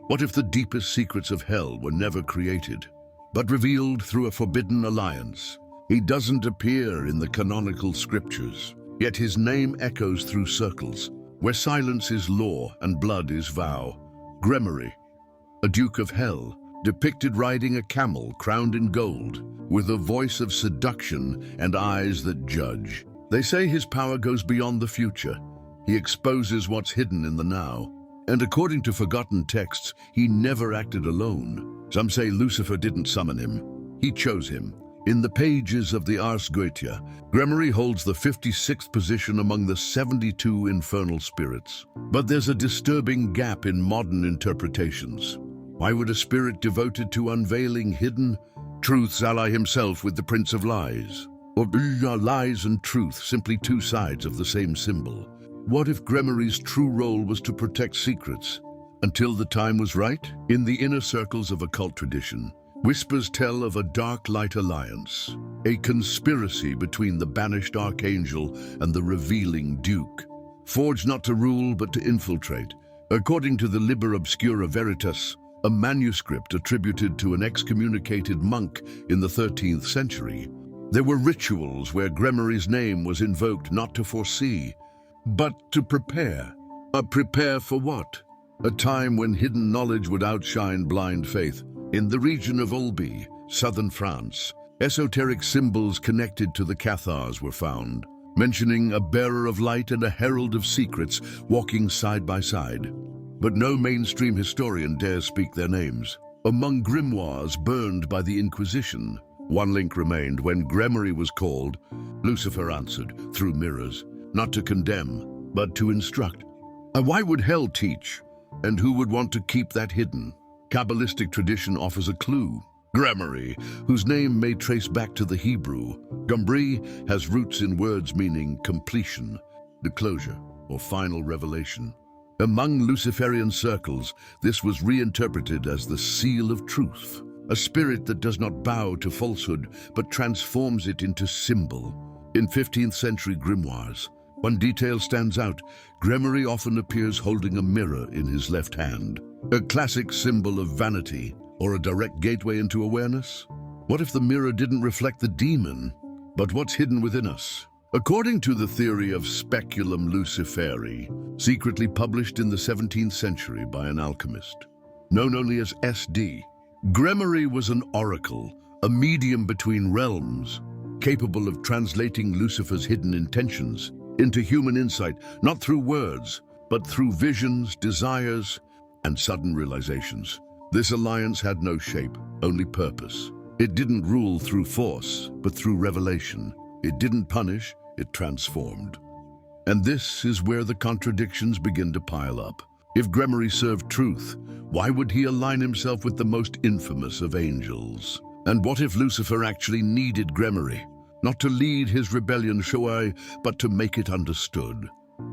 What if the deepest secrets of hell were never created, but revealed through a forbidden alliance? He doesn't appear in the canonical scriptures, yet his name echoes through circles, where silence is law and blood is vow. Gremory, a duke of hell, depicted riding a camel crowned in gold, with a voice of seduction and eyes that judge. They say his power goes beyond the future. He exposes what's hidden in the now. And according to forgotten texts, he never acted alone. Some say Lucifer didn't summon him. He chose him. In the pages of the Ars Goetia, Gremory holds the 56th position among the 72 infernal spirits. But there's a disturbing gap in modern interpretations. Why would a spirit devoted to unveiling hidden truths ally himself with the Prince of Lies? Or are lies and truth simply two sides of the same symbol? What if Gremory's true role was to protect secrets until the time was right? In the inner circles of occult tradition, whispers tell of a dark light alliance, a conspiracy between the banished archangel and the revealing duke, forged not to rule but to infiltrate. According to the Liber Obscura Veritas, a manuscript attributed to an excommunicated monk in the 13th century, there were rituals where Gremory's name was invoked not to foresee, but to prepare. Prepare for what? A time when hidden knowledge would outshine blind faith. In the region of Olby, southern France, esoteric symbols connected to the Cathars were found, mentioning a bearer of light and a herald of secrets walking side by side. But no mainstream historian dares speak their names. Among grimoires burned by the Inquisition, one link remained. When Gremory was called, Lucifer answered through mirrors, not to condemn, but to instruct. Why would hell teach? And who would want to keep that hidden? Kabbalistic tradition offers a clue. Gremory, whose name may trace back to the Hebrew, Gumbree, has roots in words meaning completion, the closure, or final revelation. Among Luciferian circles, this was reinterpreted as the seal of truth, a spirit that does not bow to falsehood, but transforms it into symbol. In 15th century grimoires, one detail stands out. Gremory often appears holding a mirror in his left hand, a classic symbol of vanity or a direct gateway into awareness. What if the mirror didn't reflect the demon, but what's hidden within us? According to the theory of speculum luciferi, secretly published in the 17th century by an alchemist, known only as SD, Gremory was an oracle, a medium between realms, capable of translating Lucifer's hidden intentions into human insight, not through words, but through visions, desires, and sudden realizations. This alliance had no shape, only purpose. It didn't rule through force, but through revelation. It didn't punish, it transformed. And this is where the contradictions begin to pile up. If Gremory served truth, why would he align himself with the most infamous of angels? And what if Lucifer actually needed Gremory, not to lead his rebellion, but to make it understood?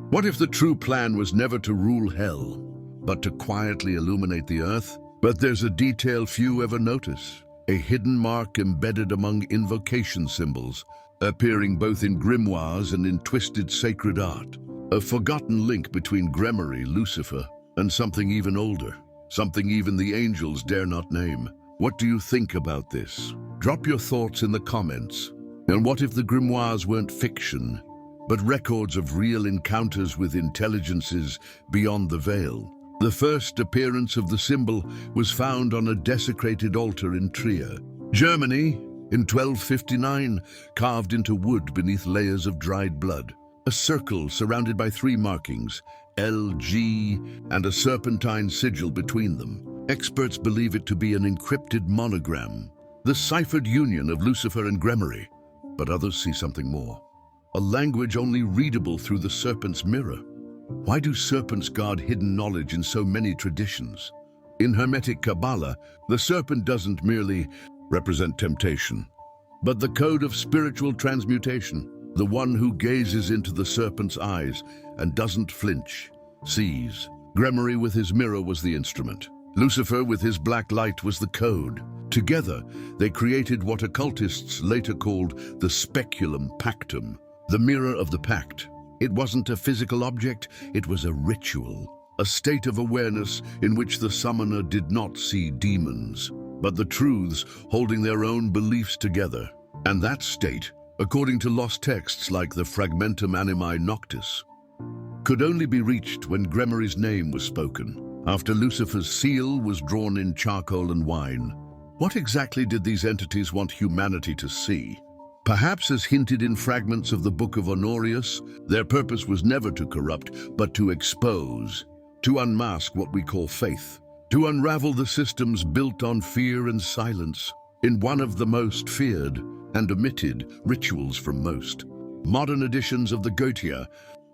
What if the true plan was never to rule hell, but to quietly illuminate the earth? But there's a detail few ever notice, a hidden mark embedded among invocation symbols, appearing both in grimoires and in twisted sacred art. A forgotten link between Gremory, Lucifer, and something even older, something even the angels dare not name. What do you think about this? Drop your thoughts in the comments. And what if the grimoires weren't fiction, but records of real encounters with intelligences beyond the veil? The first appearance of the symbol was found on a desecrated altar in Trier, Germany, in 1259, carved into wood beneath layers of dried blood. A circle surrounded by three markings, L, G, and a serpentine sigil between them. Experts believe it to be an encrypted monogram, the ciphered union of Lucifer and Gremory. But others see something more, a language only readable through the serpent's mirror. Why do serpents guard hidden knowledge in so many traditions? In Hermetic Kabbalah, the serpent doesn't merely represent temptation, but the code of spiritual transmutation. The one who gazes into the serpent's eyes and doesn't flinch, sees. Gremory with his mirror was the instrument. Lucifer with his black light was the code. Together, they created what occultists later called the speculum pactum, the mirror of the pact. It wasn't a physical object, it was a ritual, a state of awareness in which the summoner did not see demons, but the truths holding their own beliefs together. And that state, according to lost texts like the Fragmentum Animae Noctis, could only be reached when Gremory's name was spoken, after Lucifer's seal was drawn in charcoal and wine. What exactly did these entities want humanity to see? Perhaps as hinted in fragments of the Book of Honorius, their purpose was never to corrupt, but to expose, to unmask what we call faith, to unravel the systems built on fear and silence, in one of the most feared and omitted rituals from most modern editions of the Goetia.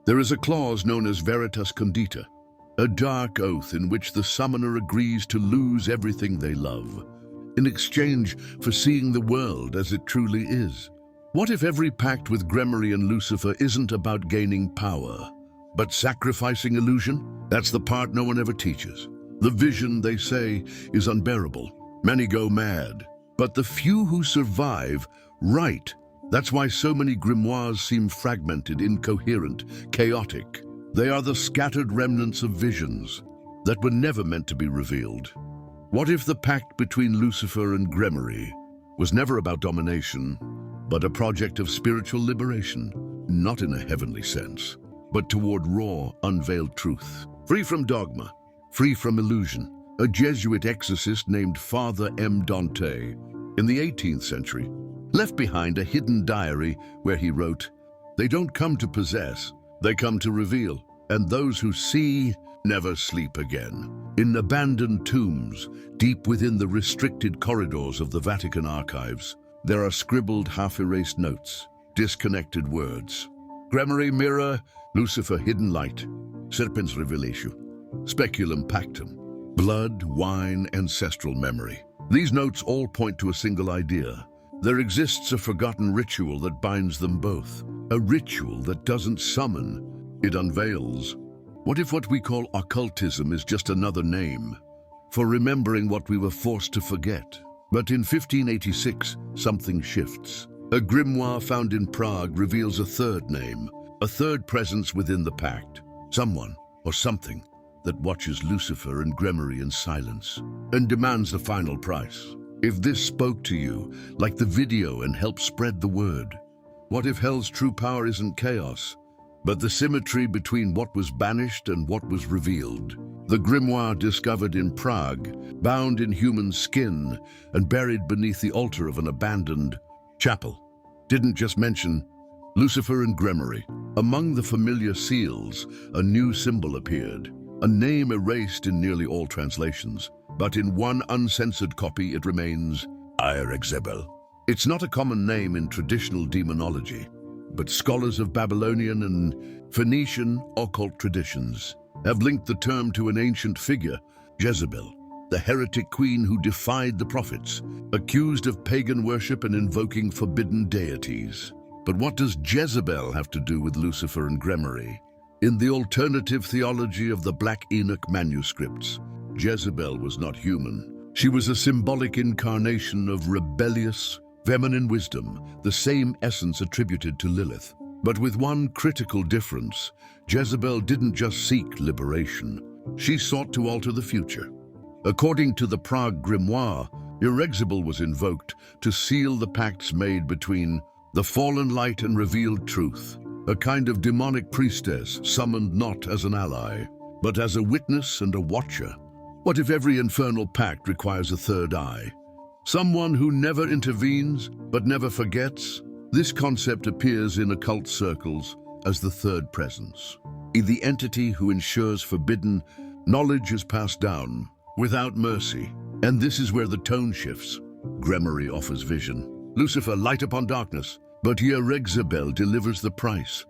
There is a clause known as veritas condita, a dark oath in which the summoner agrees to lose everything they love, in exchange for seeing the world as it truly is. What if every pact with Gremory and Lucifer isn't about gaining power, but sacrificing illusion? That's the part no one ever teaches. The vision, they say, is unbearable. Many go mad, but the few who survive write. That's why so many grimoires seem fragmented, incoherent, chaotic. They are the scattered remnants of visions that were never meant to be revealed. What if the pact between Lucifer and Gremory was never about domination, but a project of spiritual liberation, not in a heavenly sense, but toward raw, unveiled truth? Free from dogma, free from illusion. A Jesuit exorcist named Father M. Dante, in the 18th century, left behind a hidden diary where he wrote, "They don't come to possess, they come to reveal, and those who see never sleep again." In abandoned tombs, deep within the restricted corridors of the Vatican archives, there are scribbled half-erased notes, disconnected words. Gremory mirror, Lucifer hidden light, serpens revelatio, speculum pactum, blood, wine, ancestral memory. These notes all point to a single idea. There exists a forgotten ritual that binds them both. A ritual that doesn't summon, it unveils. What if what we call occultism is just another name for remembering what we were forced to forget? But in 1586, something shifts. A grimoire found in Prague reveals a third name, a third presence within the pact. Someone or something that watches Lucifer and Gremory in silence and demands the final price. If this spoke to you, like the video, and helped spread the word, what if hell's true power isn't chaos, but the symmetry between what was banished and what was revealed? The grimoire discovered in Prague, bound in human skin and buried beneath the altar of an abandoned chapel, didn't just mention Lucifer and Gremory. Among the familiar seals, a new symbol appeared, a name erased in nearly all translations, but in one uncensored copy it remains Jezebel. It's not a common name in traditional demonology, but scholars of Babylonian and Phoenician occult traditions have linked the term to an ancient figure, Jezebel, the heretic queen who defied the prophets, accused of pagan worship and invoking forbidden deities. But what does Jezebel have to do with Lucifer and Gremory? In the alternative theology of the Black Enoch manuscripts, Jezebel was not human. She was a symbolic incarnation of rebellious, feminine wisdom, the same essence attributed to Lilith. But with one critical difference, Jezebel didn't just seek liberation. She sought to alter the future. According to the Prague grimoire, Jezebel was invoked to seal the pacts made between the fallen light and revealed truth, a kind of demonic priestess summoned not as an ally, but as a witness and a watcher. What if every infernal pact requires a third eye? Someone who never intervenes, but never forgets? This concept appears in occult circles as the third presence, the entity who ensures forbidden knowledge is passed down without mercy. And this is where the tone shifts. Gremory offers vision, Lucifer light upon darkness, but Jezebel delivers the price.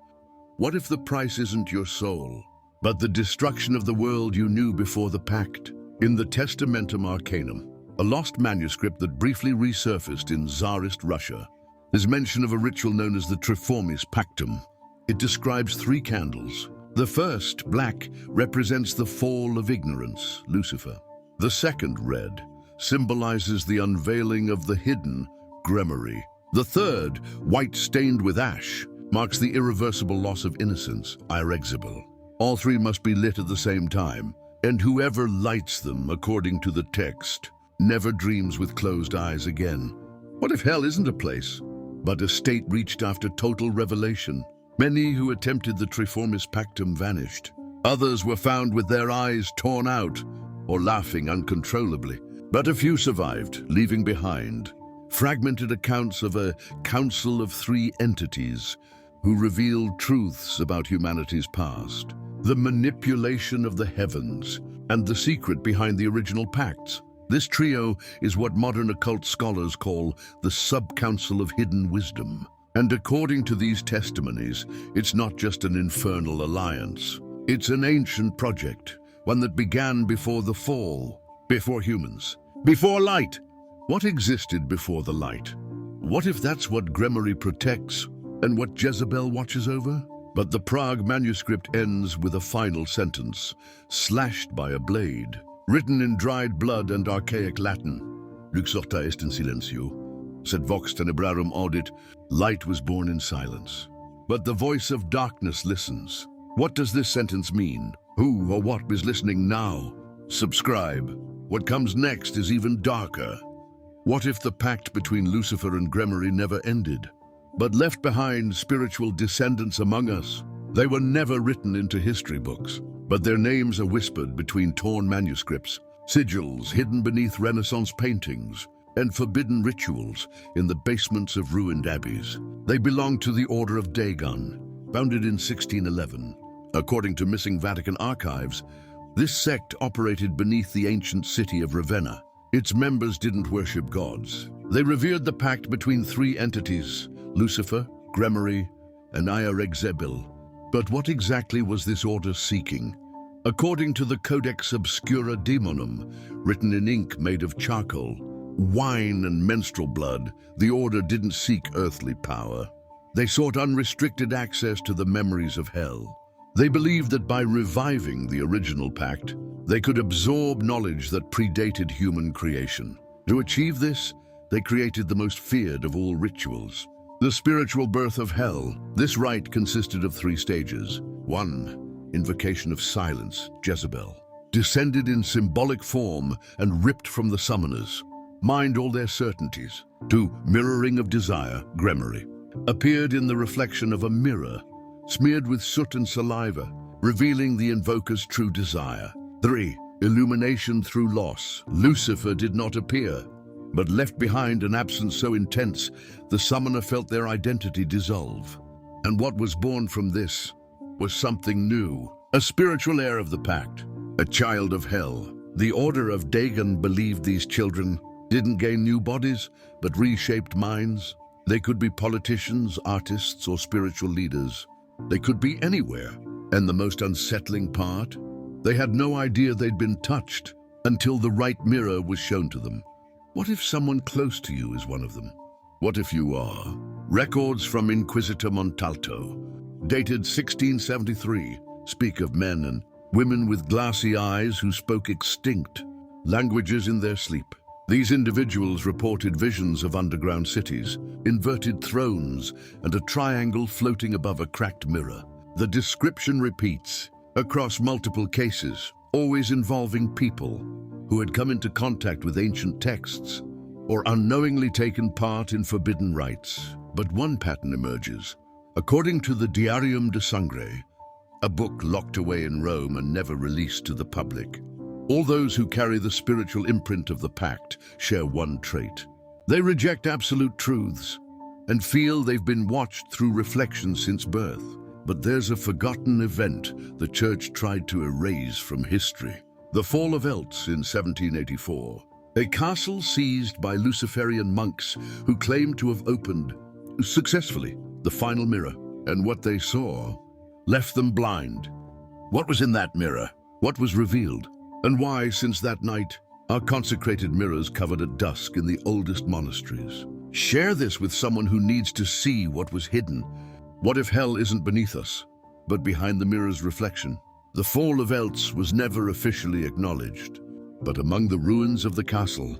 What if the price isn't your soul, but the destruction of the world you knew before the pact? In the Testamentum Arcanum, a lost manuscript that briefly resurfaced in Tsarist Russia, there's mention of a ritual known as the Triformis Pactum. It describes 3 candles. The first, black, represents the fall of ignorance, Lucifer. The second, red, symbolizes the unveiling of the hidden, Gremory. The third, white stained with ash, marks the irreversible loss of innocence, Jezebel. All three must be lit at the same time, and whoever lights them, according to the text, never dreams with closed eyes again. What if hell isn't a place, but a state reached after total revelation? Many who attempted the Triformis Pactum vanished. Others were found with their eyes torn out or laughing uncontrollably. But a few survived, leaving behind fragmented accounts of a council of three entities who revealed truths about humanity's past, the manipulation of the heavens, and the secret behind the original pacts. This trio is what modern occult scholars call the Sub-Council of Hidden Wisdom. And according to these testimonies, it's not just an infernal alliance. It's an ancient project, one that began before the fall, before humans, before light. What existed before the light? What if that's what Grimory protects and what Jezebel watches over? But the Prague manuscript ends with a final sentence, slashed by a blade, written in dried blood and archaic Latin. Luxorta est in silencio, sed vox tenebrarum audit. Light was born in silence, but the voice of darkness listens. What does this sentence mean? Who or what is listening now? Subscribe. What comes next is even darker. What if the pact between Lucifer and Grimory never ended, but left behind spiritual descendants among us? They were never written into history books, but their names are whispered between torn manuscripts, sigils hidden beneath Renaissance paintings, and forbidden rituals in the basements of ruined abbeys. They belong to the Order of Dagon, founded in 1611. According to missing Vatican archives, this sect operated beneath the ancient city of Ravenna. Its members didn't worship gods. They revered the pact between three entities, Lucifer, Grimory, and Jezebel. But what exactly was this order seeking? According to the Codex Obscura Demonum, written in ink made of charcoal, wine and menstrual blood, the order didn't seek earthly power. They sought unrestricted access to the memories of hell. They believed that by reviving the original pact, they could absorb knowledge that predated human creation. To achieve this, they created the most feared of all rituals, the spiritual birth of hell. This rite consisted of three stages. 1. Invocation of silence, Jezebel, descended in symbolic form and ripped from the summoners, mined all their certainties. 2. Mirroring of desire, Grimory, appeared in the reflection of a mirror, smeared with soot and saliva, revealing the invoker's true desire. 3. Illumination through loss. Lucifer did not appear, but left behind an absence so intense, the summoner felt their identity dissolve. And what was born from this was something new, a spiritual heir of the pact, a child of hell. The Order of Dagon believed these children didn't gain new bodies, but reshaped minds. They could be politicians, artists, or spiritual leaders. They could be anywhere. And the most unsettling part? They had no idea they'd been touched until the right mirror was shown to them. What if someone close to you is one of them? What if you are? Records from Inquisitor Montalto, dated 1673, speak of men and women with glassy eyes who spoke extinct languages in their sleep. These individuals reported visions of underground cities, inverted thrones, and a triangle floating above a cracked mirror. The description repeats across multiple cases, always involving people who had come into contact with ancient texts or unknowingly taken part in forbidden rites. But one pattern emerges. According to the Diarium de Sangre, a book locked away in Rome and never released to the public, all those who carry the spiritual imprint of the pact share one trait. They reject absolute truths and feel they've been watched through reflection since birth. But there's a forgotten event the church tried to erase from history. The fall of Eltz in 1784. A castle seized by Luciferian monks who claimed to have opened, successfully, the final mirror. And what they saw left them blind. What was in that mirror? What was revealed? And why, since that night, are consecrated mirrors covered at dusk in the oldest monasteries? Share this with someone who needs to see what was hidden. What if hell isn't beneath us, but behind the mirror's reflection? The fall of Eltz was never officially acknowledged, but among the ruins of the castle,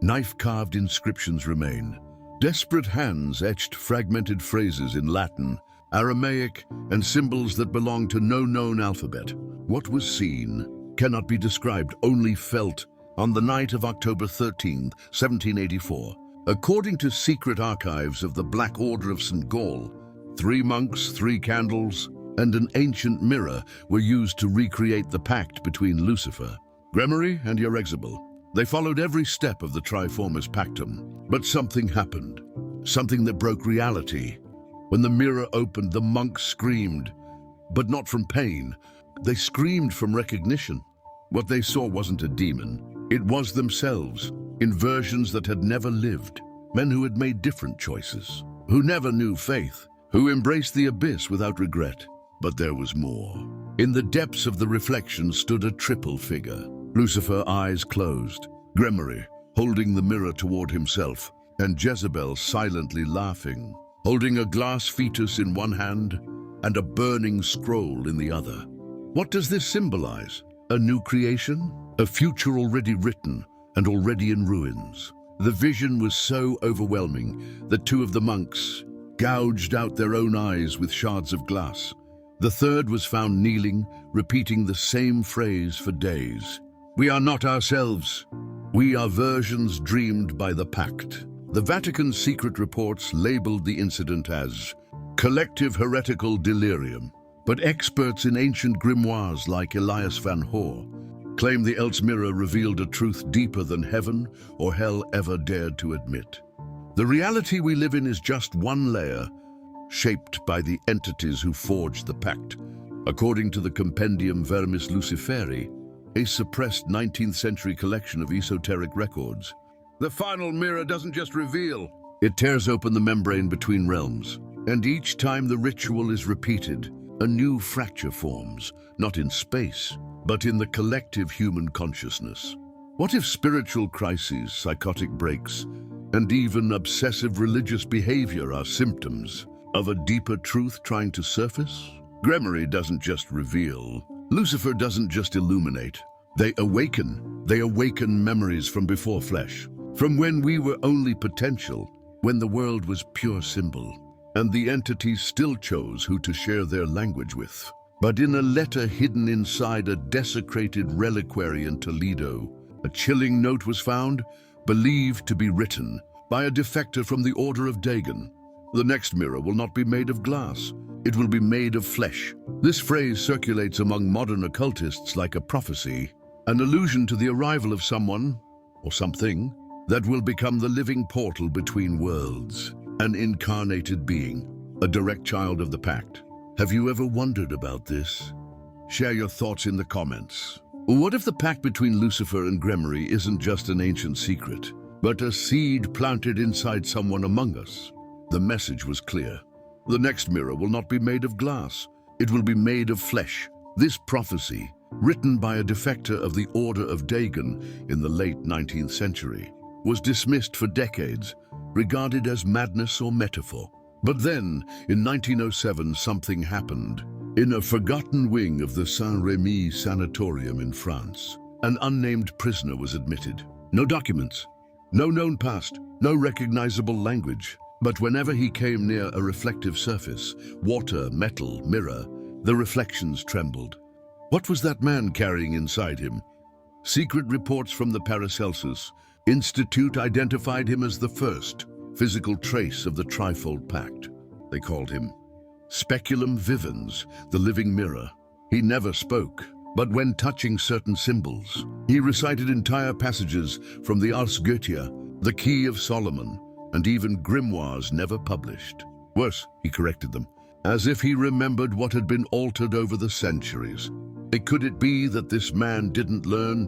knife-carved inscriptions remain. Desperate hands etched fragmented phrases in Latin, Aramaic, and symbols that belong to no known alphabet. What was seen cannot be described, only felt, on the night of October 13, 1784. According to secret archives of the Black Order of St. Gall, 3 monks, 3 candles, and an ancient mirror were used to recreate the pact between Lucifer, Gremory, and Jezebel. They followed every step of the Triformous Pactum. But something happened, something that broke reality. When the mirror opened, the monks screamed, but not from pain. They screamed from recognition. What they saw wasn't a demon. It was themselves, in versions that had never lived. Men who had made different choices, who never knew faith, who embraced the abyss without regret. But there was more. In the depths of the reflection stood a triple figure. Lucifer, eyes closed, Gremory holding the mirror toward himself, and Jezebel silently laughing, holding a glass fetus in one hand and a burning scroll in the other. What does this symbolize? A new creation? A future already written and already in ruins? The vision was so overwhelming that 2 of the monks gouged out their own eyes with shards of glass. The third was found kneeling, repeating the same phrase for days. "We are not ourselves. We are versions dreamed by the pact." The Vatican's secret reports labeled the incident as collective heretical delirium. But experts in ancient grimoires like Elias van Hoor claim the Else mirror revealed a truth deeper than heaven or hell ever dared to admit. The reality we live in is just one layer, shaped by the entities who forged the pact. According to the Compendium Vermis Luciferi, a suppressed 19th century collection of esoteric records, the final mirror doesn't just reveal, it tears open the membrane between realms. And each time the ritual is repeated, a new fracture forms, not in space, but in the collective human consciousness. What if spiritual crises, psychotic breaks, and even obsessive religious behavior are symptoms of a deeper truth trying to surface? Gremory doesn't just reveal. Lucifer doesn't just illuminate. They awaken memories from before flesh, from when we were only potential, when the world was pure symbol, and the entities still chose who to share their language with. But in a letter hidden inside a desecrated reliquary in Toledo, a chilling note was found, believed to be written by a defector from the Order of Dagon. The next mirror will not be made of glass. It will be made of flesh. This phrase circulates among modern occultists like a prophecy, an allusion to the arrival of someone, or something, that will become the living portal between worlds, an incarnated being, a direct child of the pact. Have you ever wondered about this? Share your thoughts in the comments. What if the pact between Lucifer and Gremory isn't just an ancient secret, but a seed planted inside someone among us? The message was clear. The next mirror will not be made of glass. It will be made of flesh. This prophecy, written by a defector of the Order of Dagon in the late 19th century, was dismissed for decades, regarded as madness or metaphor. But then, in 1907, something happened. In a forgotten wing of the Saint-Rémy sanatorium in France, an unnamed prisoner was admitted. No documents, no known past, no recognizable language. But whenever he came near a reflective surface, water, metal, mirror, the reflections trembled. What was that man carrying inside him? Secret reports from the Paracelsus Institute identified him as the first physical trace of the trifold pact. They called him Speculum Vivens, the living mirror. He never spoke, but when touching certain symbols, he recited entire passages from the Ars Goetia, the Key of Solomon, and even grimoires never published. Worse, he corrected them, as if he remembered what had been altered over the centuries. Could it be that this man didn't learn,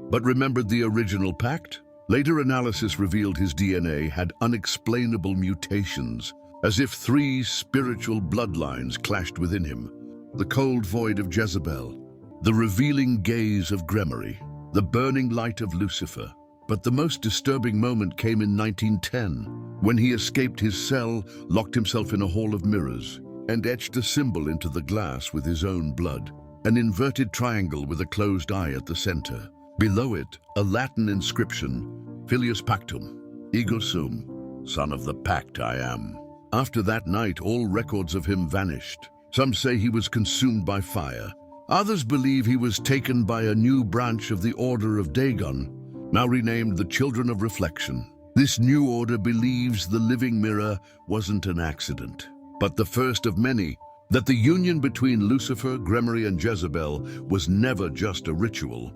but remembered the original pact? Later analysis revealed his DNA had unexplainable mutations, as if 3 spiritual bloodlines clashed within him. The cold void of Jezebel, the revealing gaze of Gremory, the burning light of Lucifer. But the most disturbing moment came in 1910, when he escaped his cell, locked himself in a hall of mirrors, and etched a symbol into the glass with his own blood, an inverted triangle with a closed eye at the center. Below it, a Latin inscription, Filius Pactum, Ego Sum, Son of the Pact I am. After that night, all records of him vanished. Some say he was consumed by fire. Others believe he was taken by a new branch of the Order of Dagon, now renamed the Children of Reflection. This new order believes the living mirror wasn't an accident, but the first of many, that the union between Lucifer, Gremory, and Jezebel was never just a ritual.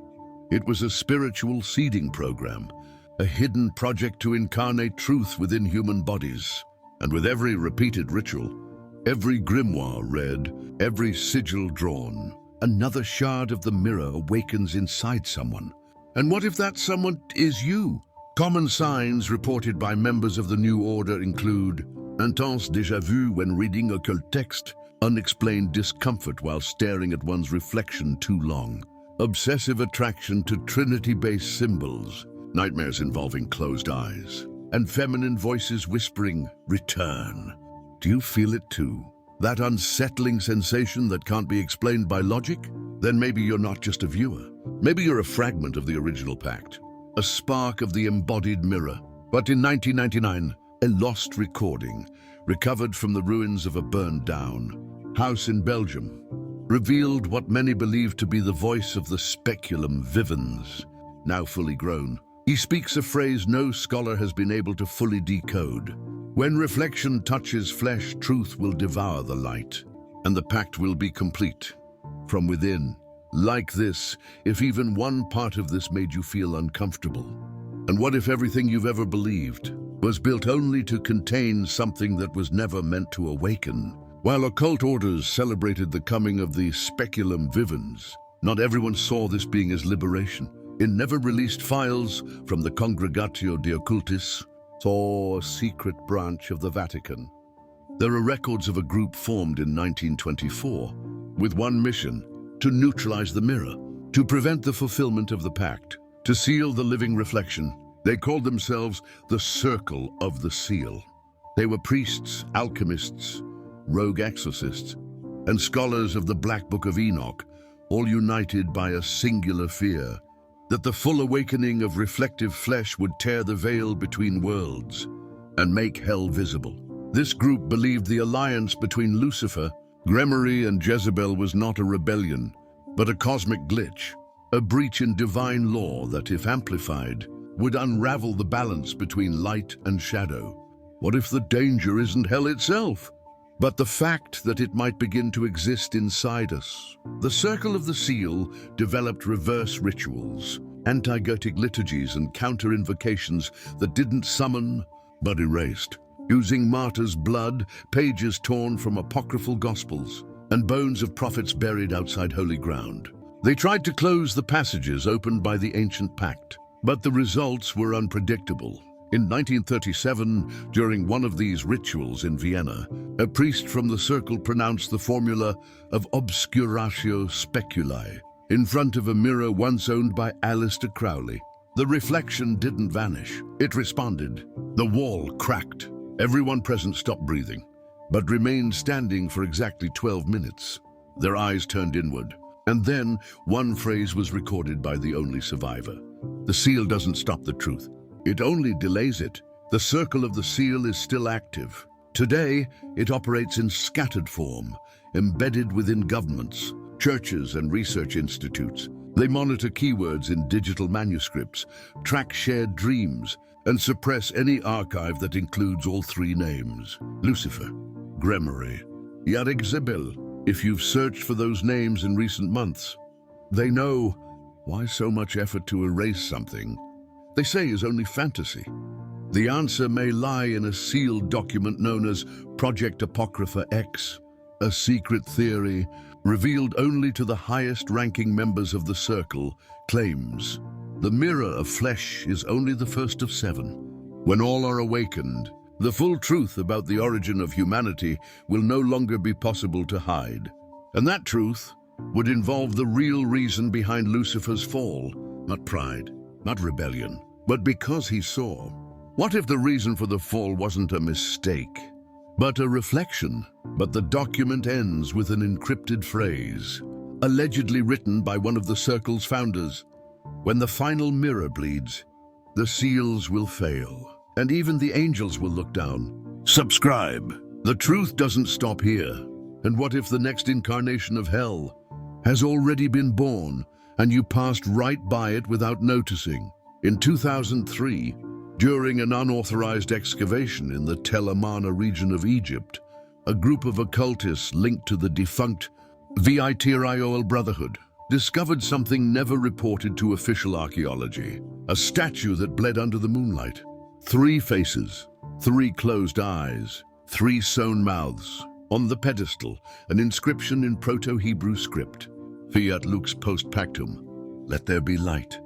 It was a spiritual seeding program, a hidden project to incarnate truth within human bodies. And with every repeated ritual, every grimoire read, every sigil drawn, another shard of the mirror awakens inside someone. And what if that someone is you? Common signs reported by members of the New Order include intense déjà vu when reading occult text, unexplained discomfort while staring at one's reflection too long, obsessive attraction to Trinity-based symbols, nightmares involving closed eyes, and feminine voices whispering, "Return." Do you feel it too? That unsettling sensation that can't be explained by logic? Then maybe you're not just a viewer. Maybe you're a fragment of the original pact, a spark of the embodied mirror. But in 1999, a lost recording, recovered from the ruins of a burned-down house in Belgium, revealed what many believed to be the voice of the speculum vivens, now fully grown. He speaks a phrase no scholar has been able to fully decode. When reflection touches flesh, truth will devour the light, and the pact will be complete from within. Like this, if even one part of this made you feel uncomfortable. And what if everything you've ever believed was built only to contain something that was never meant to awaken? While occult orders celebrated the coming of the speculum vivens, not everyone saw this being as liberation. In never-released files from the Congregatio de Occultis, saw a secret branch of the Vatican. There are records of a group formed in 1924 with one mission: to neutralize the mirror, to prevent the fulfillment of the pact, to seal the living reflection. They called themselves the Circle of the Seal. They were priests, alchemists, rogue exorcists, and scholars of the Black Book of Enoch, all united by a singular fear: that the full awakening of reflective flesh would tear the veil between worlds and make hell visible. This group believed the alliance between Lucifer, Gremory, and Jezebel was not a rebellion, but a cosmic glitch, a breach in divine law that, if amplified, would unravel the balance between light and shadow. What if the danger isn't hell itself, but the fact that it might begin to exist inside us? The Circle of the Seal developed reverse rituals, anti-goetic liturgies and counter-invocations that didn't summon, but erased, using martyrs' blood, pages torn from apocryphal gospels, and bones of prophets buried outside holy ground. They tried to close the passages opened by the ancient pact, but the results were unpredictable. In 1937, during one of these rituals in Vienna, a priest from the circle pronounced the formula of obscuratio speculi in front of a mirror once owned by Aleister Crowley. The reflection didn't vanish. It responded. The wall cracked. Everyone present stopped breathing, but remained standing for exactly 12 minutes. Their eyes turned inward, and then one phrase was recorded by the only survivor. The seal doesn't stop the truth. It only delays it. The Circle of the Seal is still active. Today, it operates in scattered form, embedded within governments, churches, and research institutes. They monitor keywords in digital manuscripts, track shared dreams, and suppress any archive that includes all three names: Lucifer, Gremory, Jezebel. If you've searched for those names in recent months, they know. Why so much effort to erase something they say is only fantasy? The answer may lie in a sealed document known as Project Apocrypha X, a secret theory revealed only to the highest-ranking members of the Circle. Claims the mirror of flesh is only the first of 7. When all are awakened, the full truth about the origin of humanity will no longer be possible to hide. And that truth would involve the real reason behind Lucifer's fall, not pride, not rebellion, but because he saw. What if the reason for the fall wasn't a mistake, but a reflection? But the document ends with an encrypted phrase, allegedly written by one of the Circle's founders. When the final mirror bleeds, the seals will fail, and even the angels will look down. Subscribe. The truth doesn't stop here. And what if the next incarnation of hell has already been born and you passed right by it without noticing? In 2003, during an unauthorized excavation in the Tel Amarna region of Egypt, a group of occultists linked to the defunct Vitorial Brotherhood discovered something never reported to official archaeology: a statue that bled under the moonlight. 3 faces, 3 closed eyes, 3 sewn mouths. On the pedestal, an inscription in Proto-Hebrew script: Fiat lux post pactum, let there be light.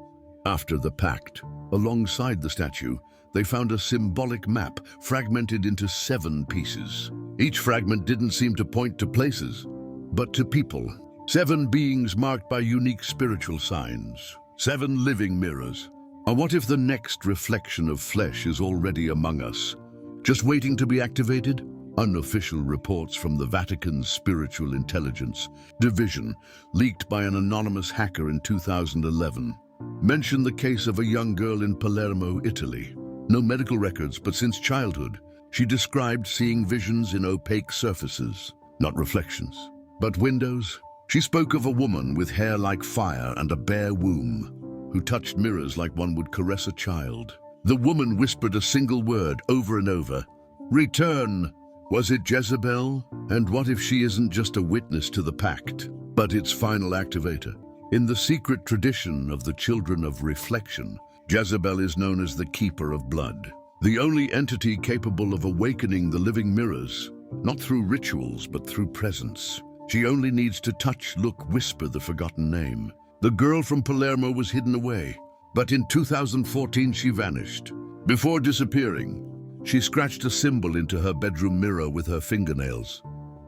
After the pact, alongside the statue, they found a symbolic map fragmented into 7 pieces. Each fragment didn't seem to point to places, but to people. 7 beings marked by unique spiritual signs. 7 living mirrors. And what if the next reflection of flesh is already among us, just waiting to be activated? Unofficial reports from the Vatican's Spiritual Intelligence Division, leaked by an anonymous hacker in 2011, mention the case of a young girl in Palermo, Italy. No medical records, but since childhood, she described seeing visions in opaque surfaces, not reflections, but windows. She spoke of a woman with hair like fire and a bare womb, who touched mirrors like one would caress a child. The woman whispered a single word over and over: return. Was it Jezebel? And what if she isn't just a witness to the pact, but its final activator? In the secret tradition of the Children of Reflection, Jezebel is known as the Keeper of Blood, the only entity capable of awakening the living mirrors, not through rituals, but through presence. She only needs to touch, look, whisper the forgotten name. The girl from Palermo was hidden away, but in 2014 she vanished. Before disappearing, she scratched a symbol into her bedroom mirror with her fingernails.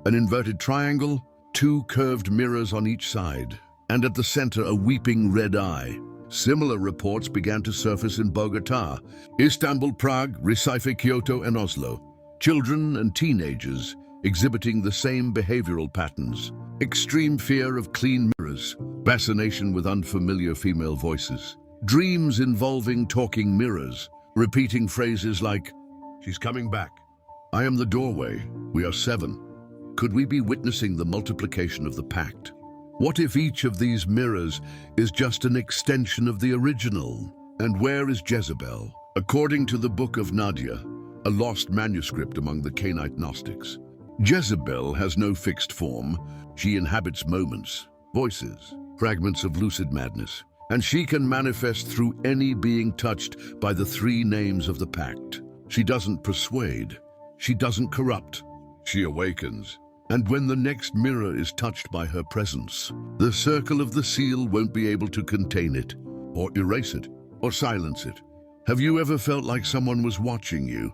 An inverted triangle, 2 curved mirrors on each side, and at the center a weeping red eye. Similar reports began to surface in Bogota, Istanbul, Prague, Recife, Kyoto, and Oslo. Children and teenagers exhibiting the same behavioral patterns: extreme fear of clean mirrors, fascination with unfamiliar female voices, dreams involving talking mirrors, repeating phrases like, "She's coming back. I am the doorway. We are 7." Could we be witnessing the multiplication of the pact? What if each of these mirrors is just an extension of the original? And where is Jezebel? According to the Book of Nadia, a lost manuscript among the Canaanite Gnostics, Jezebel has no fixed form. She inhabits moments, voices, fragments of lucid madness, and she can manifest through any being touched by the 3 names of the pact. She doesn't persuade. She doesn't corrupt. She awakens. And when the next mirror is touched by her presence, the circle of the seal won't be able to contain it, or erase it, or silence it. Have you ever felt like someone was watching you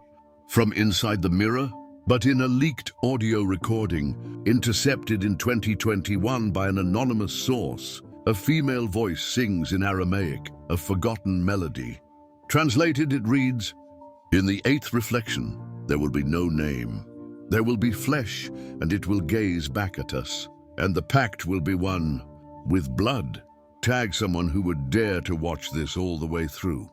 from inside the mirror? But in a leaked audio recording, intercepted in 2021 by an anonymous source, a female voice sings in Aramaic, a forgotten melody. Translated, it reads, "In the 8th reflection, there will be no name. There will be flesh, and it will gaze back at us. And the pact will be one with blood." Tag someone who would dare to watch this all the way through.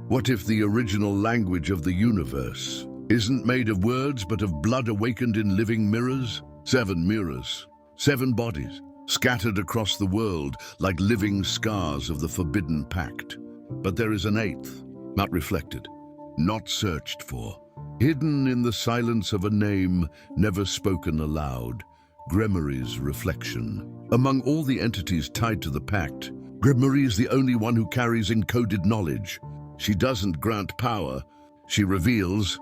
What if the original language of the universe isn't made of words, but of blood awakened in living mirrors? 7 mirrors, 7 bodies, scattered across the world like living scars of the forbidden pact. But there is an 8th, not reflected, not searched for, hidden in the silence of a name never spoken aloud: Gremory's reflection. Among all the entities tied to the pact, Gremory is the only one who carries encoded knowledge. She doesn't grant power, she reveals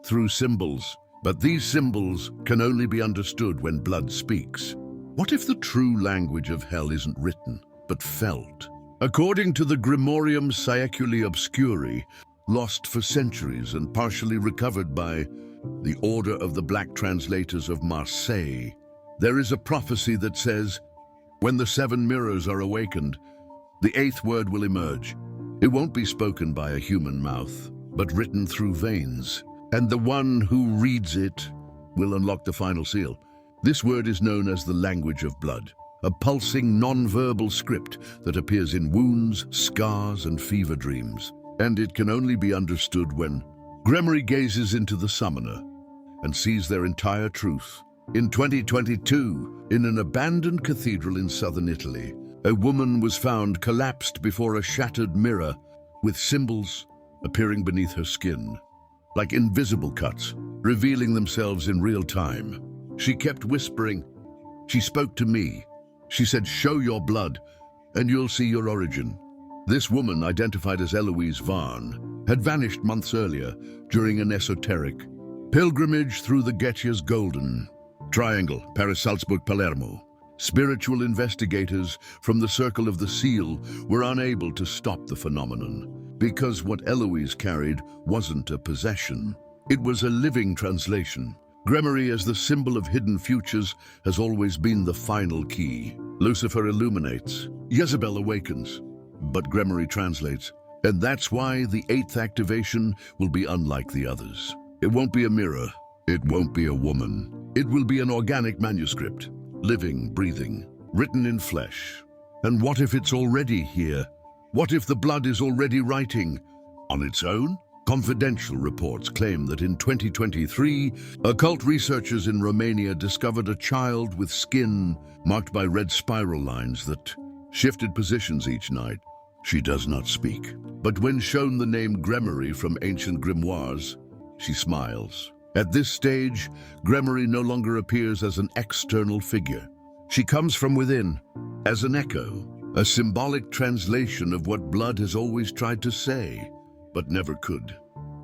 through symbols. But these symbols can only be understood when blood speaks. What if the true language of hell isn't written, but felt? According to the Grimorium Saeculi Obscuri, lost for centuries and partially recovered by the Order of the Black Translators of Marseille, there is a prophecy that says, when the 7 mirrors are awakened, the 8th word will emerge. It won't be spoken by a human mouth, but written through veins, and the one who reads it will unlock the final seal. This word is known as the language of blood, a pulsing non-verbal script that appears in wounds, scars, and fever dreams. And it can only be understood when Gremory gazes into the summoner, and sees their entire truth. In 2022, in an abandoned cathedral in southern Italy, a woman was found collapsed before a shattered mirror with symbols appearing beneath her skin, like invisible cuts, revealing themselves in real time. She kept whispering. She spoke to me. She said, "Show your blood, and you'll see your origin." This woman, identified as Eloise Varn, had vanished months earlier during an esoteric pilgrimage through the Gettia's Golden Triangle, Paris, Salzburg, Palermo. Spiritual investigators from the Circle of the Seal were unable to stop the phenomenon because what Eloise carried wasn't a possession. It was a living translation. Grimory, as the symbol of hidden futures, has always been the final key. Lucifer illuminates, Jezebel awakens, but Grimory translates. And that's why the 8th activation will be unlike the others. It won't be a mirror. It won't be a woman. It will be an organic manuscript, living, breathing, written in flesh. And what if it's already here? What if the blood is already writing on its own? Confidential reports claim that in 2023, occult researchers in Romania discovered a child with skin marked by red spiral lines that shifted positions each night. She does not speak, but when shown the name Grimory from ancient grimoires, she smiles. At this stage, Grimory no longer appears as an external figure. She comes from within, as an echo, a symbolic translation of what blood has always tried to say, but never could.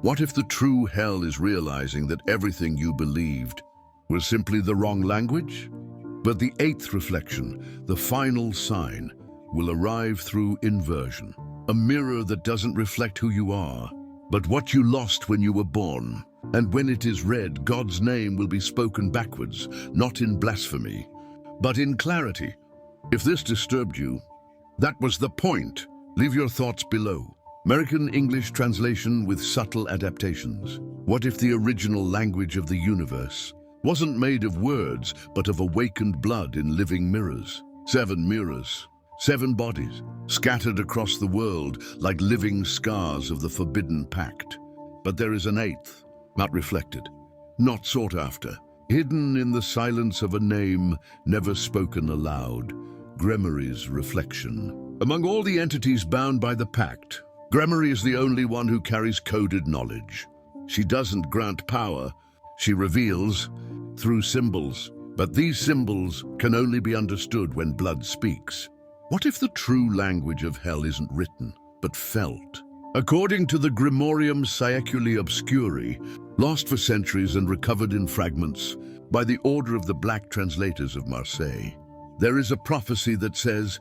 What if the true hell is realizing that everything you believed was simply the wrong language? But the 8th reflection, the final sign, will arrive through inversion, a mirror that doesn't reflect who you are, but what you lost when you were born. And when it is read, God's name will be spoken backwards, not in blasphemy, but in clarity. If this disturbed you, that was the point. Leave your thoughts below. American English translation with subtle adaptations. What if the original language of the universe wasn't made of words, but of awakened blood in living mirrors? 7 mirrors, 7 bodies, scattered across the world like living scars of the forbidden pact. But there is an 8th, not reflected, not sought after, hidden in the silence of a name never spoken aloud, Grimory's reflection. Among all the entities bound by the pact, Grimory is the only one who carries coded knowledge. She doesn't grant power, she reveals through symbols, but these symbols can only be understood when blood speaks. What if the true language of hell isn't written, but felt? According to the Grimorium Saeculi Obscuri, lost for centuries and recovered in fragments by the Order of the Black Translators of Marseille, there is a prophecy that says,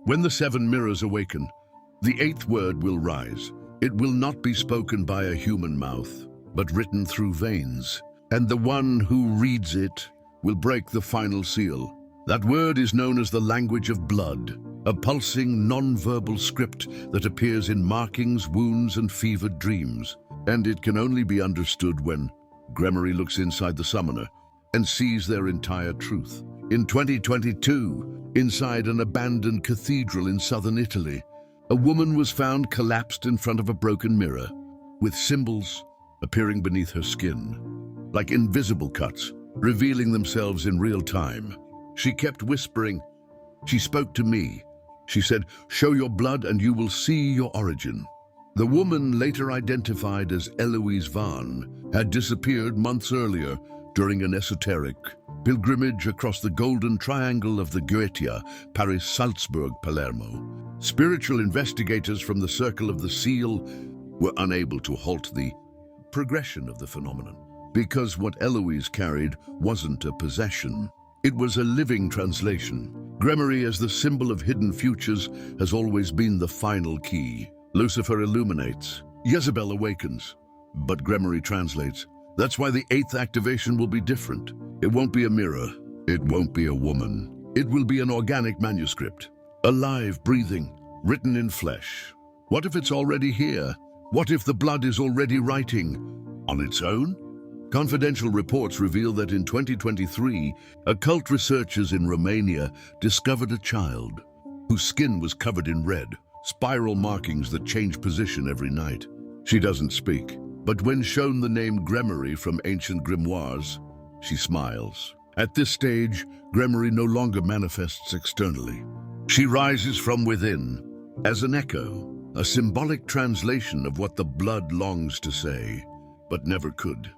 when the 7 mirrors awaken, the 8th word will rise. It will not be spoken by a human mouth, but written through veins, and the one who reads it will break the final seal. That word is known as the language of blood, a pulsing, non-verbal script that appears in markings, wounds, and fevered dreams. And it can only be understood when Grimory looks inside the summoner and sees their entire truth. In 2022, inside an abandoned cathedral in southern Italy, a woman was found collapsed in front of a broken mirror, with symbols appearing beneath her skin, like invisible cuts, revealing themselves in real time. She kept whispering. She spoke to me. She said, "Show your blood and you will see your origin." The woman, later identified as Eloise Varn, had disappeared months earlier during an esoteric pilgrimage across the Golden Triangle of the Goetia, Paris, Salzburg, Palermo. Spiritual investigators from the Circle of the Seal were unable to halt the progression of the phenomenon, because what Eloise carried wasn't a possession. It was a living translation. Grimory, as the symbol of hidden futures, has always been the final key. Lucifer illuminates, Jezebel awakens, but Grimory translates. That's why the 8th activation will be different. It won't be a mirror. It won't be a woman. It will be an organic manuscript, alive, breathing, written in flesh. What if it's already here? What if the blood is already writing on its own? Confidential reports reveal that in 2023, occult researchers in Romania discovered a child whose skin was covered in red, spiral markings that change position every night. She doesn't speak, But when shown the name Grimory from ancient grimoires, she smiles. At this stage, Grimory no longer manifests externally. She rises from within, as an echo, a symbolic translation of what the blood longs to say, but never could.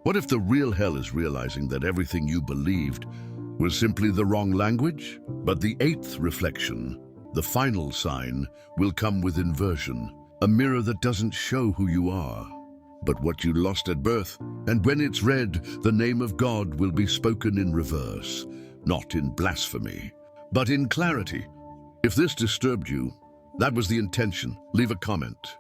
What if the real hell is realizing that everything you believed was simply the wrong language? But the eighth reflection, the final sign, will come with inversion, a mirror that doesn't show who you are, but what you lost at birth. And when it's read, the name of God will be spoken in reverse, not in blasphemy, but in clarity. If this disturbed you, that was the intention. Leave a comment.